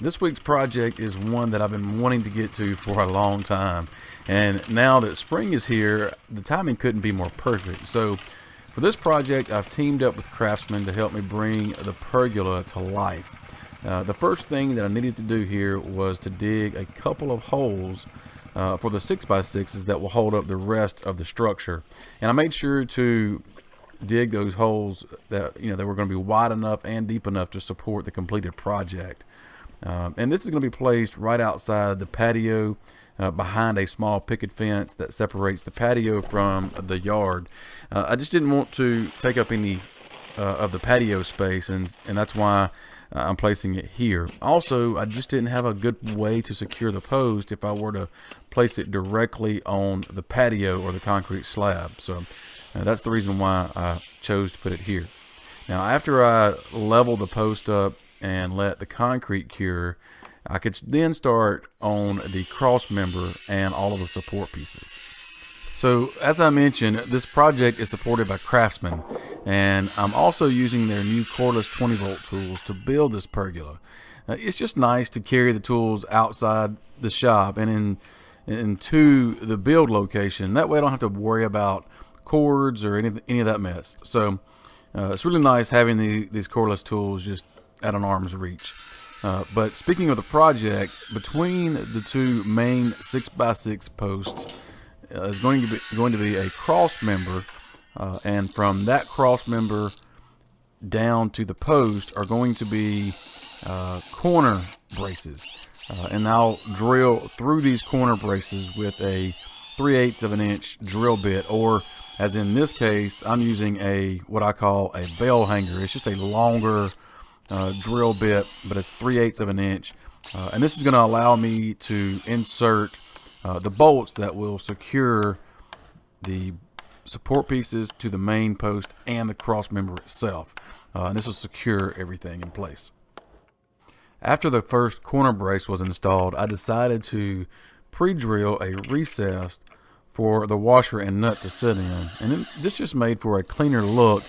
This week's project is one that I've been wanting to get to for a long time, and now that spring is here, the timing couldn't be more perfect. So for this project, I've teamed up with craftsmen to help me bring the pergola to life. The first thing that I needed to do here was to dig a couple of holes for the 6x6s that will hold up the rest of the structure, and I made sure to dig those holes that they were going to be wide enough and deep enough to support the completed project. And this is going to be placed right outside the patio, behind a small picket fence that separates the patio from the yard. I just didn't want to take up any of the patio space, and that's why I'm placing it here. Also, I just didn't have a good way to secure the post if I were to place it directly on the patio or the concrete slab. So that's the reason why I chose to put it here. Now, after I level the post up and let the concrete cure, I could then start on the cross member and all of the support pieces. So as I mentioned, this project is supported by craftsmen, and I'm also using their new cordless 20-volt tools to build this pergola. It's just nice to carry the tools outside the shop and into the build location. That way I don't have to worry about cords or any of that mess. So it's really nice having these cordless tools just at an arm's reach. But speaking of the project, between the two main 6x6 posts is going to be a cross member, and from that cross member down to the post are going to be corner braces, and I'll drill through these corner braces with a 3/8 of an inch drill bit, or as in this case, I'm using what I call a bell hanger. It's just a longer drill bit, but it's 3/8 of an inch, and this is going to allow me to insert the bolts that will secure the support pieces to the main post and the cross member itself, and this will secure everything in place. After the first corner brace was installed, I decided to pre-drill a recess for the washer and nut to sit in, and this just made for a cleaner look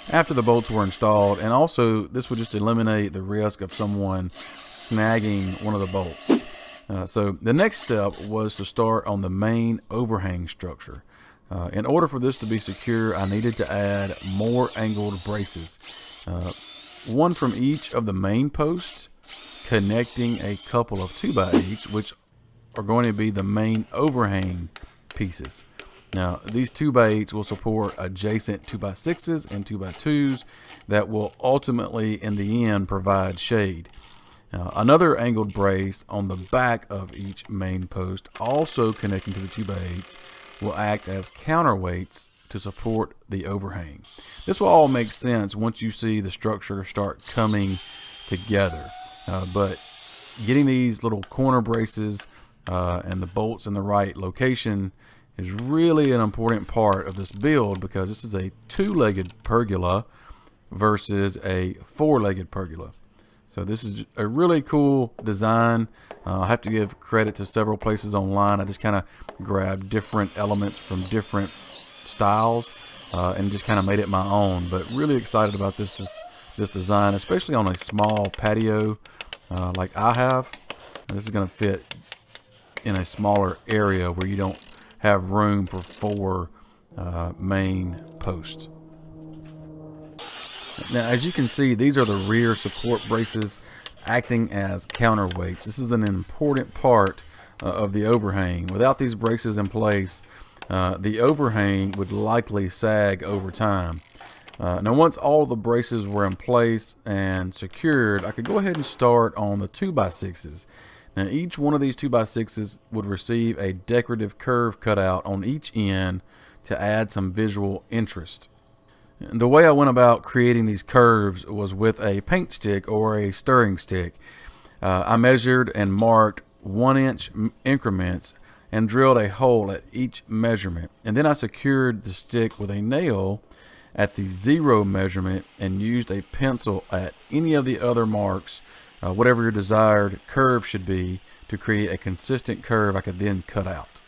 after the bolts were installed, and also this would just eliminate the risk of someone snagging one of the bolts. So the next step was to start on the main overhang structure. In order for this to be secure, I needed to add more angled braces, one from each of the main posts, connecting a couple of 2x8s, which are going to be the main overhang pieces. Now, these 2x8s will support adjacent 2x6s and 2x2s that will ultimately, in the end, provide shade. Another angled brace on the back of each main post, also connecting to the 2x8s, will act as counterweights to support the overhang. This will all make sense once you see the structure start coming together. But getting these little corner braces and the bolts in the right location is really an important part of this build, because this is a 2-legged pergola versus a 4-legged pergola. So this is a really cool design. I have to give credit to several places online. I just kind of grabbed different elements from different styles and just kind of made it my own. But really excited about this design, especially on a small patio like I have. And this is going to fit in a smaller area where you don't have room for 4 main posts. Now, as you can see, these are the rear support braces acting as counterweights. This is an important part of the overhang. Without these braces in place, the overhang would likely sag over time. Now, once all the braces were in place and secured, I could go ahead and start on the 2x6s. Now, each one of these 2x6s would receive a decorative curve cut out on each end to add some visual interest. The way I went about creating these curves was with a paint stick or a stirring stick. I measured and marked 1-inch increments and drilled a hole at each measurement. And then I secured the stick with a nail at the 0 measurement and used a pencil at any of the other marks, whatever your desired curve should be, to create a consistent curve I could then cut out.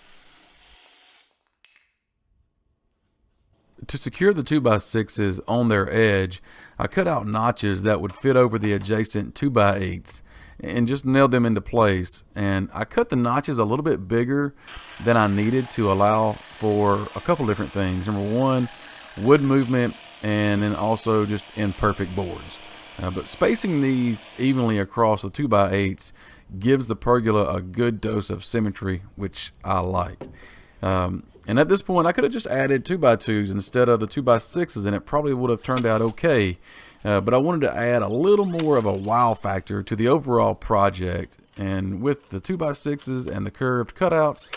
To secure the 2x6s on their edge, I cut out notches that would fit over the adjacent 2x8s, and just nailed them into place. And I cut the notches a little bit bigger than I needed to allow for a couple different things. Number one, wood movement, and then also just imperfect boards. But spacing these evenly across the 2x8s gives the pergola a good dose of symmetry, which I like. And at this point, I could have just added 2x2s instead of the 2x6s, and it probably would have turned out okay. But I wanted to add a little more of a wow factor to the overall project. And with the 2x6s and the curved cutouts,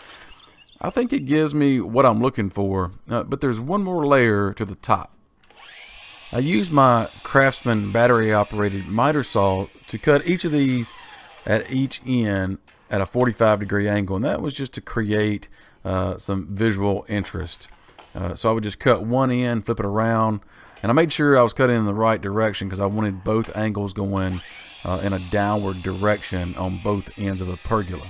I think it gives me what I'm looking for. But there's one more layer to the top. I used my Craftsman battery operated miter saw to cut each of these at each end at a 45-degree angle, and that was just to create some visual interest. So I would just cut one end, flip it around, and I made sure I was cutting in the right direction because I wanted both angles going in a downward direction on both ends of the pergola.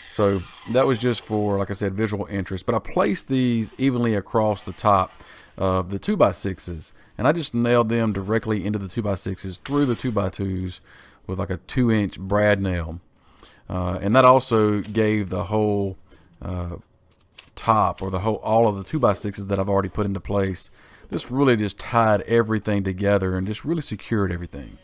So that was just for, like I said, visual interest. But I placed these evenly across the top of the 2x6s, and I just nailed them directly into the 2x6s through the 2x2s with like a 2-inch brad nail. And that also gave the whole top, or all of the 2x6s that I've already put into place, this really just tied everything together and just really secured everything.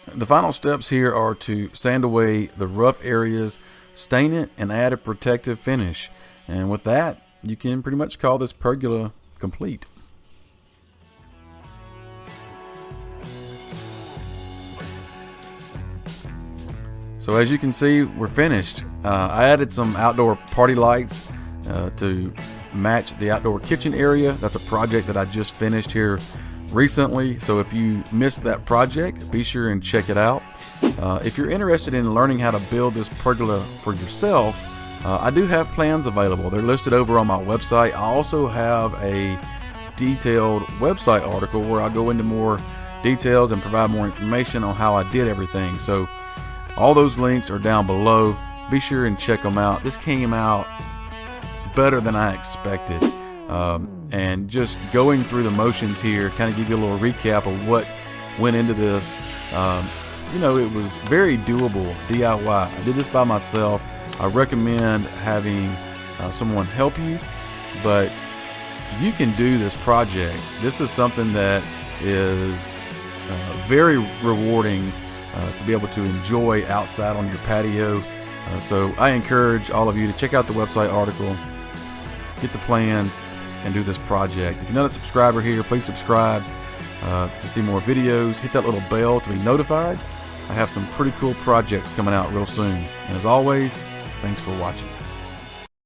The final steps here are to sand away the rough areas, stain it, and add a protective finish. And with that, you can pretty much call this pergola complete. So as you can see, we're finished. I added some outdoor party lights to match the outdoor kitchen area. That's a project that I just finished here recently. So if you missed that project, be sure and check it out. If you're interested in learning how to build this pergola for yourself, I do have plans available. They're listed over on my website. I also have a detailed website article where I go into more details and provide more information on how I did everything. So all those links are down below. Be sure and check them out. This came out better than I expected. And just going through the motions here, kind of give you a little recap of what went into this. You know, it was very doable DIY. I did this by myself. I recommend having someone help you, but you can do this project. This is something that is very rewarding to be able to enjoy outside on your patio. So I encourage all of you to check out the website article, get the plans, and do this project. If you're not a subscriber here, please subscribe to see more videos. Hit that little bell to be notified. I have some pretty cool projects coming out real soon. And as always, thanks for watching.